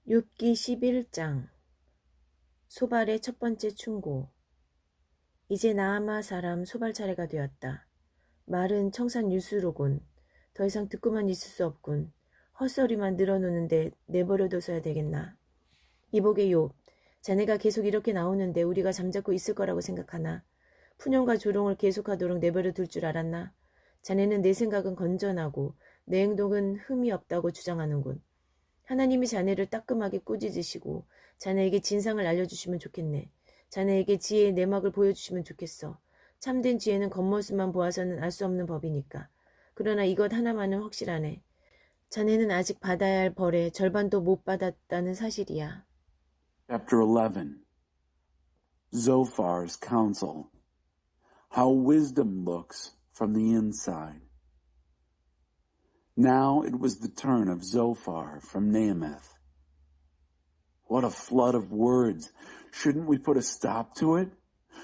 욥기 11장 소발의 첫 번째 충고. 이제 나아마 사람 소발 차례가 되었다. 말은 청산유수로군. 더 이상 듣고만 있을 수 없군. 헛소리만 늘어놓는데 내버려둬서야 되겠나. 이복의 욥, 자네가 계속 이렇게 나오는데 우리가 잠자코 있을 거라고 생각하나? 푸념과 조롱을 계속하도록 내버려둘 줄 알았나? 자네는 내 생각은 건전하고 내 행동은 흠이 없다고 주장하는군. 하나님이 자네를 따끔하게 꾸짖으시고 자네에게 진상을 알려주시면 좋겠네. 자네에게 지혜의 내막을 보여주시면 좋겠어. 참된 지혜는 겉모습만 보아서는 알 수 없는 법이니까. 그러나 이것 하나만은 확실하네. 자네는 아직 받아야 할 벌의 절반도 못 받았다는 사실이야. Chapter 11 Zophar's Counsel. How wisdom looks from the inside. Now it was the turn of Zophar from Naamath. What a flood of words. Shouldn't we put a stop to it?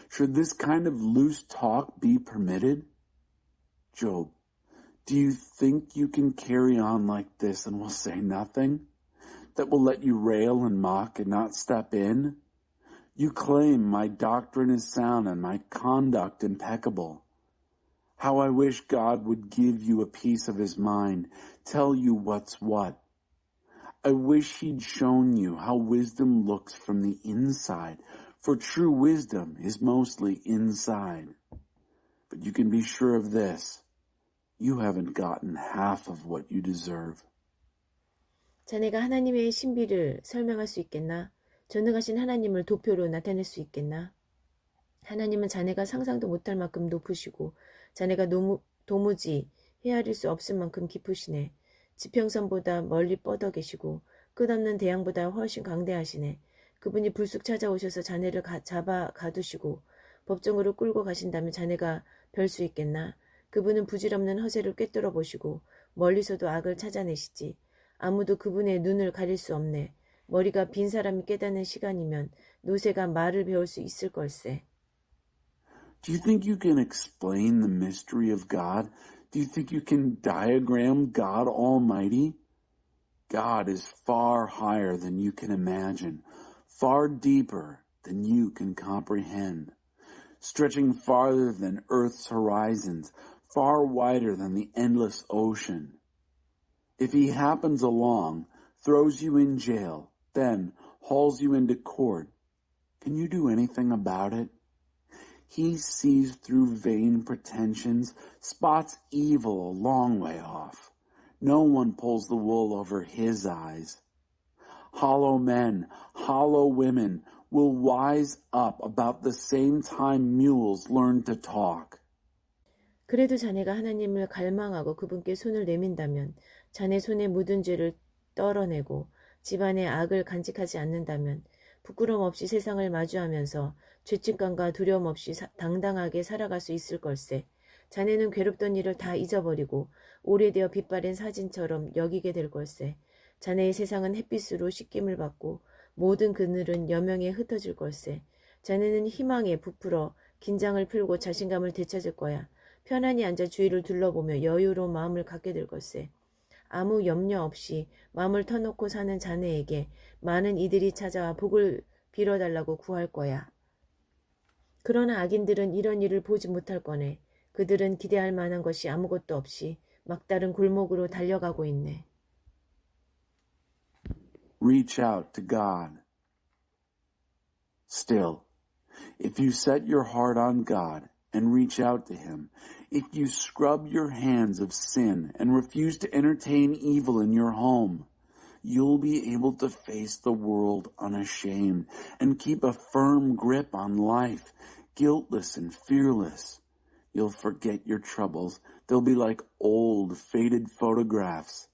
Should this kind of loose talk be permitted? Job, do you think you can carry on like this and will say nothing? That will let you rail and mock and not step in? You claim my doctrine is sound and my conduct impeccable. How I wish God would give you a piece of his mind, tell you what's what. I wish he'd shown you how wisdom looks from the inside, for true wisdom is mostly inside. But you can be sure of this, you haven't gotten half of what you deserve. 자네가 하나님의 신비를 설명할 수 있겠나? 전능하신 하나님을 도표로 나타낼 수 있겠나? 하나님은 자네가 상상도 못할 만큼 높으시고 자네가 도무지 헤아릴 수 없을 만큼 깊으시네. 지평선보다 멀리 뻗어 계시고 끝없는 대양보다 훨씬 강대하시네. 그분이 불쑥 찾아오셔서 자네를 잡아 가두시고 법정으로 끌고 가신다면 자네가 별 수 있겠나? 그분은 부질없는 허세를 꿰뚫어 보시고 멀리서도 악을 찾아내시지. 아무도 그분의 눈을 가릴 수 없네. 머리가 빈 사람이 깨닫는 시간이면 노새가 말을 배울 수 있을 걸세. Do you think you can explain the mystery of God? Do you think you can diagram God Almighty? God is far higher than you can imagine, far deeper than you can comprehend, stretching farther than Earth's horizons, far wider than the endless ocean. If he happens along, throws you in jail, then hauls you into court, can you do anything about it? He sees through vain pretensions, spots evil a long way off. No one pulls the wool over his eyes. Hollow men, hollow women will wise up about the same time mules learn to talk. 그래도 자네가 하나님을 갈망하고 그분께 손을 내민다면, 자네 손에 묻은 죄를 떨어내고 집안의 악을 간직하지 않는다면 부끄럼 없이 세상을 마주하면서 죄책감과 두려움 없이 당당하게 살아갈 수 있을 걸세. 자네는 괴롭던 일을 다 잊어버리고 오래되어 빛바랜 사진처럼 여기게 될 걸세. 자네의 세상은 햇빛으로 씻김을 받고 모든 그늘은 여명에 흩어질 걸세. 자네는 희망에 부풀어 긴장을 풀고 자신감을 되찾을 거야. 편안히 앉아 주위를 둘러보며 여유로운 마음을 갖게 될 걸세. 아무 염려 없이 마음을 터놓고 사는 자네에게 많은 이들이 찾아와 복을 빌어달라고 구할 거야. 그러나 악인들은 이런 일을 보지 못할 거네. 그들은 기대할 만한 것이 아무것도 없이 막다른 골목으로 달려가고 있네. Reach out to God. Still, if you set your heart on God and reach out to him, if you scrub your hands of sin and refuse to entertain evil in your home, you'll be able to face the world unashamed and keep a firm grip on life, guiltless and fearless. You'll forget your troubles. They'll be like old, faded photographs.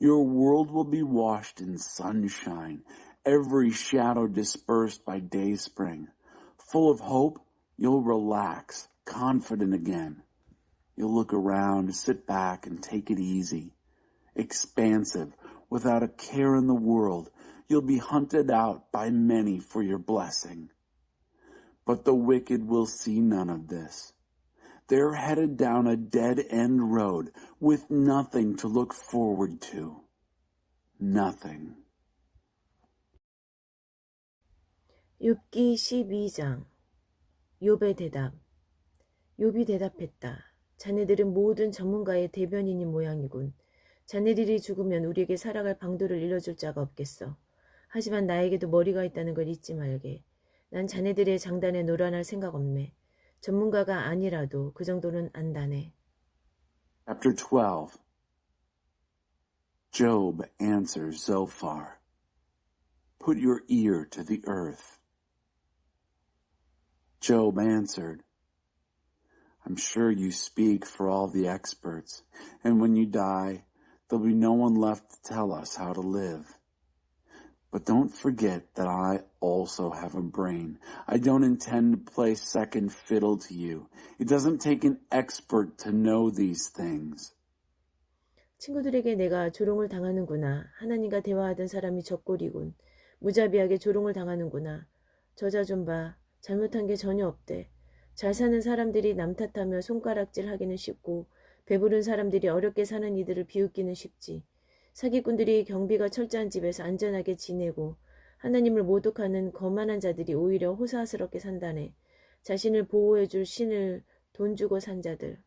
Your world will be washed in sunshine, every shadow dispersed by dayspring. Full of hope, you'll relax, confident again. You'll look around, sit back, and take it easy. Expansive, without a care in the world, you'll be hunted out by many for your blessing. But the wicked will see none of this. They're headed down a dead-end road with nothing to look forward to. Nothing. 욥기 12장. 욥의 대답. 욥이 대답했다. 자네들은 모든 전문가의 대변인인 모양이군. 자네들이 죽으면 우리에게 살아갈 방도를 일러줄 자가 없겠어. 하지만 나에게도 머리가 있다는 걸 잊지 말게. 난 자네들의 장단에 놀아날 생각 없네. 전문가가 아니라도 그 정도는 안다네. Chapter 12. Job answers Zophar. Put your ear to the earth. Job answered, I'm sure you speak for all the experts, and when you die, there'll be no one left to tell us how to live. But don't forget that I also have a brain. I don't intend to play second fiddle to you. It doesn't take an expert to know these things. 친구들에게 내가 조롱을 당하는구나. 하나님과 대화하던 사람이 적골이군. 무자비하게 조롱을 당하는구나. 저자 좀 봐. 잘못한 게 전혀 없대. 잘 사는 사람들이 남 탓하며 손가락질 하기는 쉽고 배부른 사람들이 어렵게 사는 이들을 비웃기는 쉽지. 사기꾼들이 경비가 철저한 집에서 안전하게 지내고 하나님을 모독하는 거만한 자들이 오히려 호사스럽게 산다네. 자신을 보호해줄 신을 돈 주고 산 자들.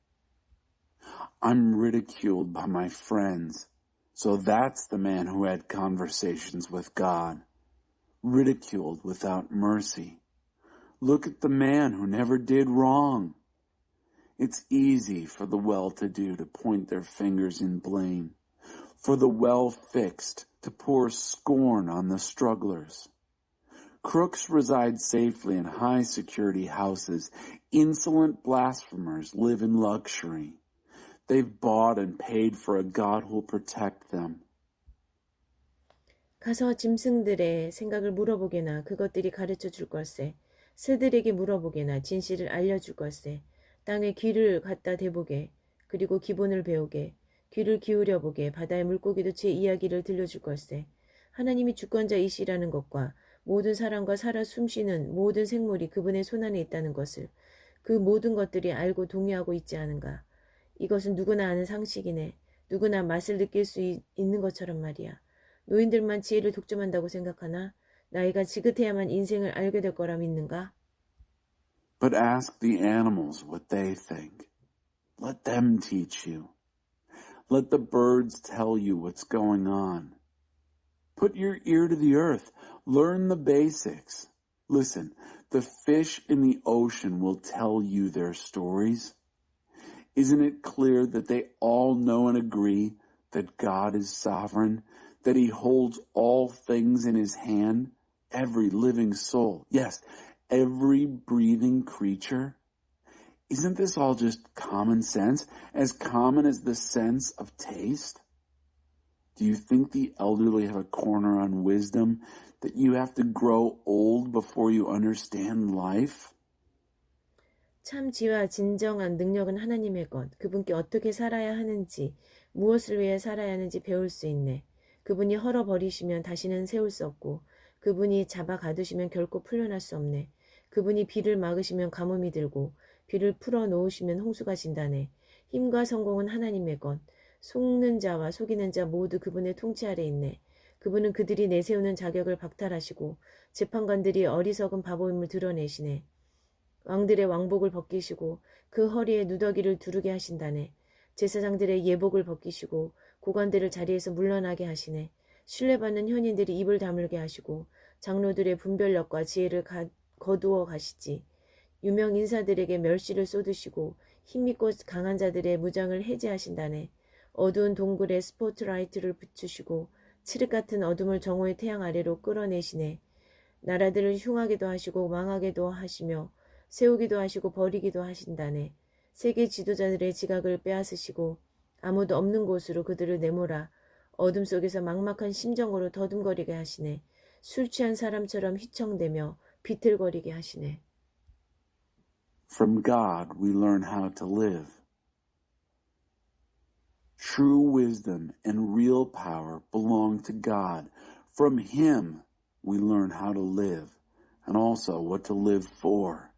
I'm ridiculed by my friends. So that's the man who had conversations with God. Ridiculed without mercy. Look at the man who never did wrong. It's easy for the well-to-do to point their fingers in blame, for the well-fixed to pour scorn on the strugglers. Crooks reside safely in high-security houses. Insolent blasphemers live in luxury. They've bought and paid for a God who'll protect them. 가서 짐승들의 생각을 물어보게나 그것들이 가르쳐 줄 걸세. 새들에게 물어보게나 진실을 알려줄 걸세. 땅에 귀를 갖다 대보게. 그리고 기본을 배우게. 귀를 기울여 보게. 바다의 물고기도 제 이야기를 들려줄 걸세. 하나님이 주권자이시라는 것과 모든 사람과 살아 숨쉬는 모든 생물이 그분의 손안에 있다는 것을 그 모든 것들이 알고 동의하고 있지 않은가. 이것은 누구나 아는 상식이네. 누구나 맛을 느낄 수 있는 것처럼 말이야. 노인들만 지혜를 독점한다고 생각하나? 나이가 지긋해야만 인생을 알게 될 거라 믿는가? But ask the animals what they think. Let them teach you. Let the birds tell you what's going on. Put your ear to the earth. Learn the basics. Listen, the fish in the ocean will tell you their stories. Isn't it clear that they all know and agree that God is sovereign, that he holds all things in his hand, every living soul, yes, every breathing creature? Isn't this all just common sense, as common as the sense of taste? Do you think the elderly have a corner on wisdom, that you have to grow old before you understand life? 참 지와 진정한 능력은 하나님의 것. 그분께 어떻게 살아야 하는지, 무엇을 위해 살아야 하는지 배울 수 있네. 그분이 헐어버리시면 다시는 세울 수 없고 그분이 잡아 가두시면 결코 풀려날 수 없네. 그분이 비를 막으시면 가뭄이 들고 비를 풀어놓으시면 홍수가 진다네. 힘과 성공은 하나님의 것. 속는 자와 속이는 자 모두 그분의 통치 아래 있네. 그분은 그들이 내세우는 자격을 박탈하시고 재판관들이 어리석은 바보임을 드러내시네. 왕들의 왕복을 벗기시고 그 허리에 누더기를 두르게 하신다네. 제사장들의 예복을 벗기시고 고관들을 자리에서 물러나게 하시네. 신뢰받는 현인들이 입을 다물게 하시고 장로들의 분별력과 지혜를 거두어 가시지. 유명 인사들에게 멸시를 쏟으시고 힘있고 강한 자들의 무장을 해제하신다네. 어두운 동굴에 스포트라이트를 붙이시고 칠흑 같은 어둠을 정오의 태양 아래로 끌어내시네. 나라들을 흉하게도 하시고 망하게도 하시며 세우기도 하시고 버리기도 하신다네. 세계 지도자들의 지각을 빼앗으시고 아무도 없는 곳으로 그들을 내몰아 어둠 속에서 막막한 심정으로 더듬거리게 하시네. 술 취한 사람처럼 휘청대며 비틀거리게 하시네. From God we learn how to live. True wisdom and real power belong to God. From him we learn how to live and also what to live for.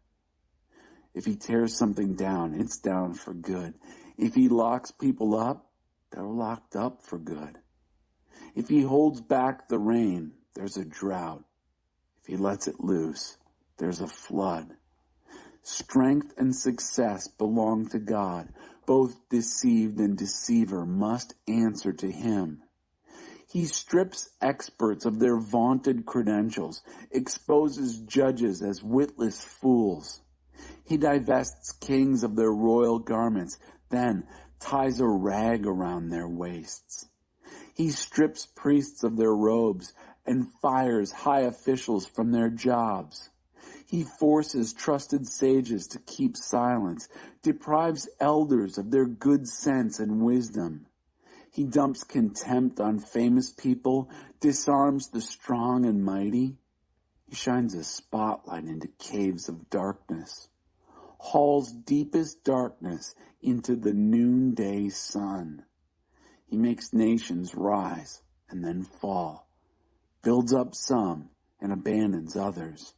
If he tears something down, it's down for good. If he locks people up, they're locked up for good. If he holds back the rain, there's a drought. If he lets it loose, there's a flood. Strength and success belong to God. Both deceived and deceiver must answer to him. He strips experts of their vaunted credentials, exposes judges as witless fools. He divests kings of their royal garments, then ties a rag around their waists. He strips priests of their robes and fires high officials from their jobs. He forces trusted sages to keep silence, deprives elders of their good sense and wisdom. He dumps contempt on famous people, disarms the strong and mighty. He shines a spotlight into caves of darkness, hauls deepest darkness into the noonday sun. He makes nations rise and then fall, builds up some and abandons others.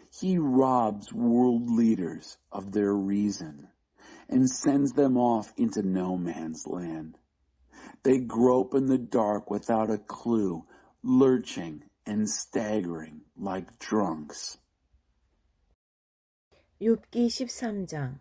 He robs world leaders of their reason and sends them off into no man's land. They grope in the dark without a clue, lurching and staggering like drunks. 욥기 13장.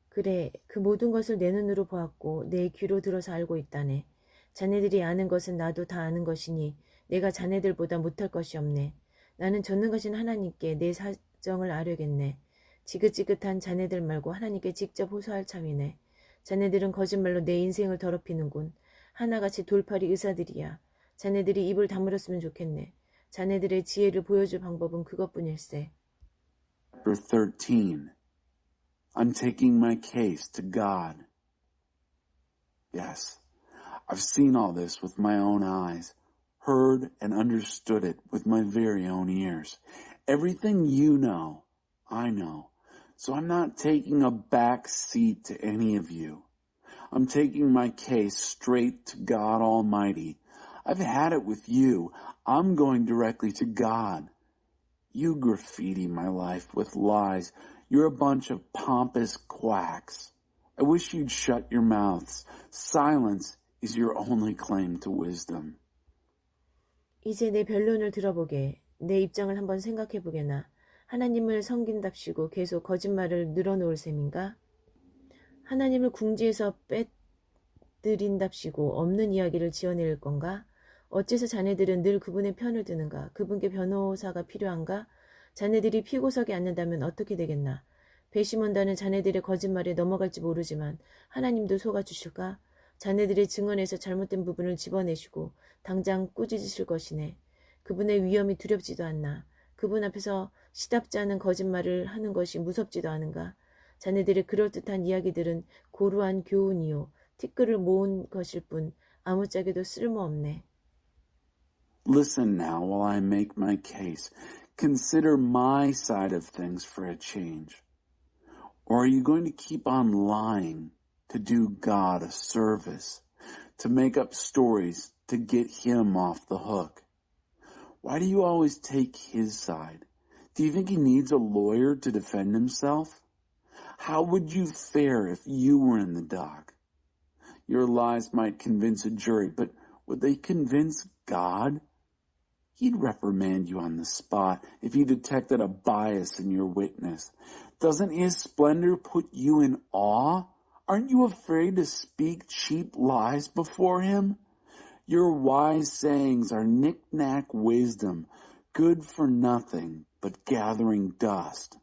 그래, 그 모든 것을 내 눈으로 보았고 내 귀로 들어서 알고 있다네. 자네들이 아는 것은 나도 다 아는 것이니 내가 자네들보다 못할 것이 없네. 나는 전능하신 하나님께 내 사정을 아뢰겠네. 지긋지긋한 자네들 말고 하나님께 직접 호소할 참이네. 자네들은 거짓말로 내 인생을 더럽히는군. 하나같이 돌팔이 의사들이야. 자네들이 입을 다물었으면 좋겠네. 자네들의 지혜를 보여줄 방법은 그것뿐일세. Chapter 13. I'm taking my case to God. Yes, I've seen all this with my own eyes, heard and understood it with my very own ears. Everything you know, I know. So I'm not taking a back seat to any of you. I'm taking my case straight to God Almighty. I've had it with you. I'm going directly to God. You graffiti my life with lies. You're a bunch of pompous quacks. I wish you'd shut your mouths. Silence is your only claim to wisdom. 이제 내 변론을 들어보게. 내 입장을 한번 생각해보게나. 하나님을 섬긴답시고 계속 거짓말을 늘어놓을 셈인가? 하나님을 궁지에서 빼들인답시고 없는 이야기를 지어낼 건가? 어째서 자네들은 늘 그분의 편을 드는가? 그분께 변호사가 필요한가? 자네들이 피고석에 앉는다면 어떻게 되겠나? 배심원단은 자네들의 거짓말에 넘어갈지 모르지만 하나님도 속아주실까? 자네들의 증언에서 잘못된 부분을 집어내시고 당장 꾸짖으실 것이네. 그분의 위험이 두렵지도 않나? 그분 앞에서 시답지 않은 거짓말을 하는 것이 무섭지도 않은가? 자네들의 그럴듯한 이야기들은 고루한 교훈이요. 티끌을 모은 것일 뿐 아무짝에도 쓸모없네. Listen now while I make my case. Consider my side of things for a change. Or are you going to keep on lying to do God a service, to make up stories to get him off the hook? Why do you always take his side? Do you think he needs a lawyer to defend himself? How would you fare if you were in the dock? Your lies might convince a jury, but would they convince God? He'd reprimand you on the spot if he detected a bias in your witness. Doesn't his splendor put you in awe? Aren't you afraid to speak cheap lies before him? Your wise sayings are knick-knack wisdom, good for nothing but gathering dust.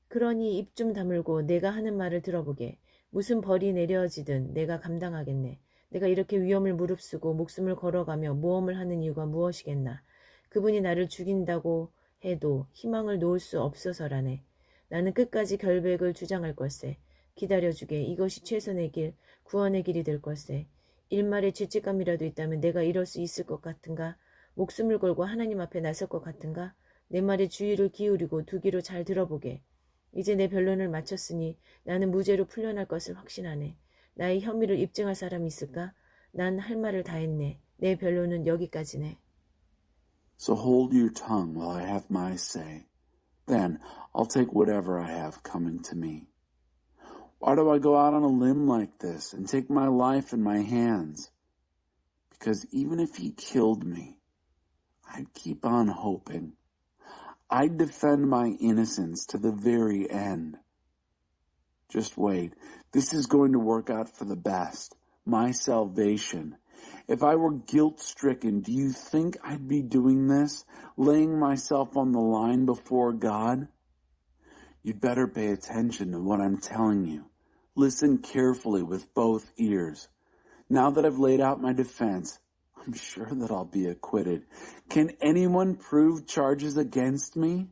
그러니 입 좀 다물고 내가 하는 말을 들어보게. 무슨 벌이 내려지든 내가 감당하겠네. 내가 이렇게 위험을 무릅쓰고 목숨을 걸어가며 모험을 하는 이유가 무엇이겠나. 그분이 나를 죽인다고 해도 희망을 놓을 수 없어서라네. 나는 끝까지 결백을 주장할 걸세. 기다려주게. 이것이 최선의 길, 구원의 길이 될 걸세. 일말의 죄책감이라도 있다면 내가 이럴 수 있을 것 같은가? 목숨을 걸고 하나님 앞에 나설 것 같은가? 내 말에 주의를 기울이고 두 귀로 잘 들어보게. 이제 내 변론을 마쳤으니 나는 무죄로 풀려날 것을 확신하네. 나의 혐의를 입증할 사람이 있을까? 난 할 말을 다 했네. 내 변론은 여기까지네. So hold your tongue while I have my say. Then I'll take whatever I have coming to me. Why do I go out on a limb like this and take my life in my hands? Because even if he killed me, I I'd keep on hoping. I'd defend my innocence to the very end. Just wait. This is going to work out for the best. My salvation. If I were guilt-stricken, do you think I'd be doing this? Laying myself on the line before God? You'd better pay attention to what I'm telling you. Listen carefully with both ears. Now that I've laid out my defense, I'm sure that I'll be acquitted. Can anyone prove charges against me?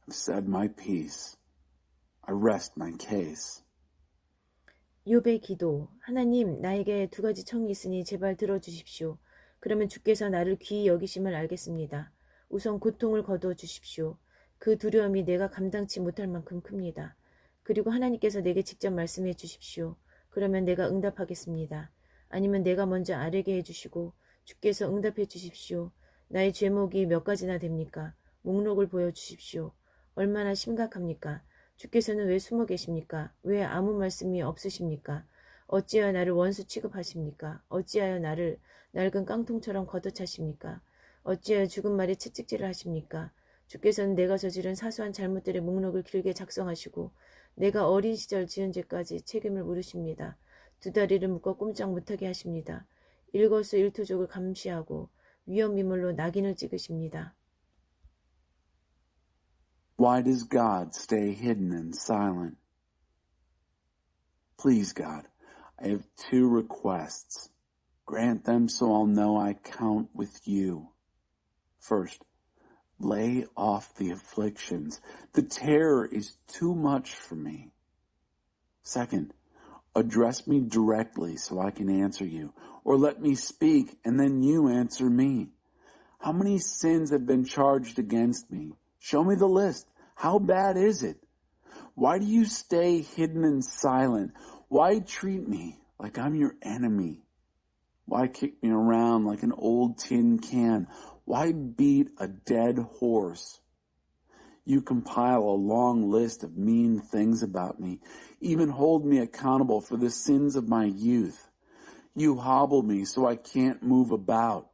I've said my piece. I rest my case. 욥의 기도. 하나님, 나에게 두 가지 청이 있으니 제발 들어주십시오. 그러면 주께서 나를 귀히 여기심을 알겠습니다. 우선 고통을 거두어 주십시오. 그 두려움이 내가 감당치 못할 만큼 큽니다. 그리고 하나님께서 내게 직접 말씀해 주십시오. 그러면 내가 응답하겠습니다. 아니면 내가 먼저 아뢰게 해주시고 주께서 응답해 주십시오. 나의 죄목이 몇 가지나 됩니까? 목록을 보여주십시오. 얼마나 심각합니까? 주께서는 왜 숨어 계십니까? 왜 아무 말씀이 없으십니까? 어찌하여 나를 원수 취급하십니까? 어찌하여 나를 낡은 깡통처럼 걷어차십니까? 어찌하여 죽은 말에 채찍질을 하십니까? 주께서는 내가 저지른 사소한 잘못들의 목록을 길게 작성하시고 내가 어린 시절 지은 죄까지 책임을 물으십니다. 두 다리를 묶어 꼼짝 못하게 하십니다. 일거수일투족을 감시하고 위험인물로 낙인을 찍으십니다. Why does God stay hidden and silent? Please, God, I have two requests. Grant them so I'll know I count with you. First, lay off the afflictions. The terror is too much for me. Second, address me directly so I can answer you, or let me speak and then you answer me. How many sins have been charged against me? Show me the list. How bad is it? Why do you stay hidden and silent? Why treat me like I'm your enemy? Why kick me around like an old tin can? Why beat a dead horse? You compile a long list of mean things about me, even hold me accountable for the sins of my youth. You hobble me so I can't move about.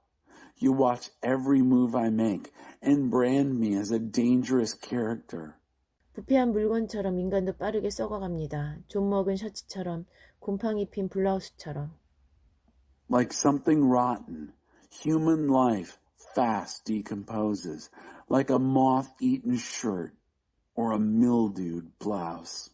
You watch every move I make and brand me as a dangerous character. 부패한 물건처럼 인간도 빠르게 썩어갑니다. 좀 먹은 셔츠처럼, 곰팡이 핀 블라우스처럼. Like something rotten, human life fast decomposes, like a moth-eaten shirt or a mildewed blouse.